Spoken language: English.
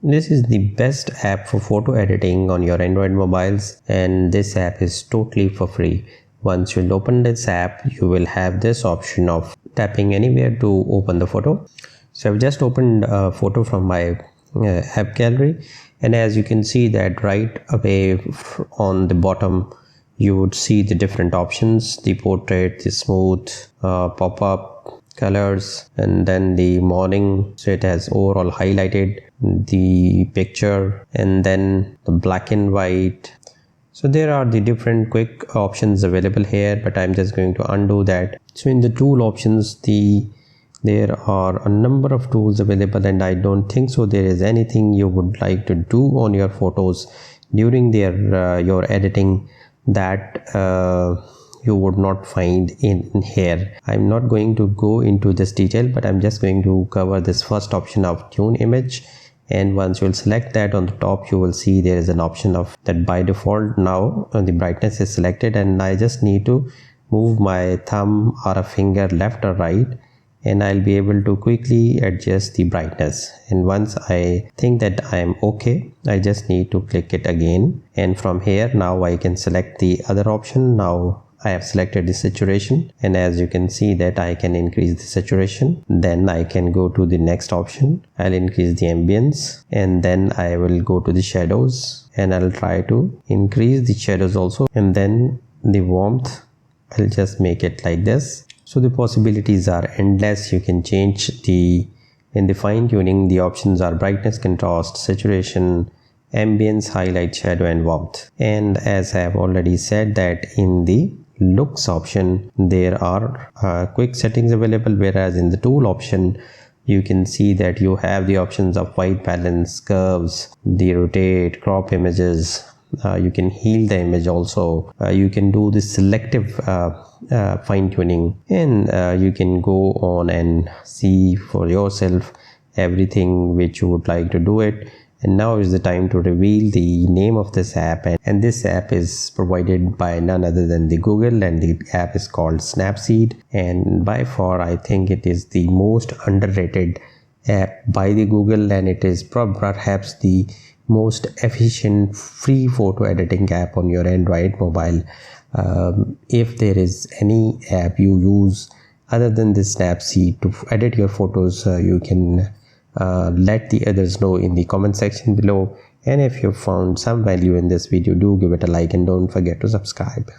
This is the best app for photo editing on your Android mobiles, and this app is totally for free. Once you'll open this app, you will have this option of tapping anywhere to open the photo. So I've just opened a photo from my app gallery, and as you can see that right away on the bottom you would see the different options: the portrait, the smooth, pop-up, colors, and then the morning, so it has overall highlighted the picture, and then the black and white. So there are the different quick options available here, but I'm just going to undo that. So in the tool options, there are a number of tools available, and I don't think so there is anything you would like to do on your photos during your editing that you would not find in here. I'm not going to go into this detail, but I'm just going to cover this first option of tune image. And once you'll select that, on the top you will see there is an option of that. By default now the brightness is selected, and I just need to move my thumb or a finger left or right, and I'll be able to quickly adjust the brightness. And once I think that I'm okay, I just need to click it again, and from here now I can select the other option. Now I have selected the saturation, and as you can see that I can increase the saturation. Then I can go to the next option. I'll increase the ambience, and then I will go to the shadows, and I'll try to increase the shadows also, and then the warmth, I'll just make it like this. So the possibilities are endless. You can change in the fine tuning, the options are brightness, contrast, saturation, ambience, highlight, shadow, and warmth. And as I have already said that in the looks option there are quick settings available, whereas in the tool option you can see that you have the options of white balance, curves, the rotate, crop images. You can heal the image also. You can do the selective fine tuning, and you can go on and see for yourself everything which you would like to do it. And now is the time to reveal the name of this app, and this app is provided by none other than the Google, and the app is called Snapseed. And by far I think it is the most underrated app by the Google, and it is perhaps the most efficient free photo editing app on your Android mobile. If there is any app you use other than this Snapseed to edit your photos, you can let the others know in the comment section below. And if you found some value in this video, do give it a like and don't forget to subscribe.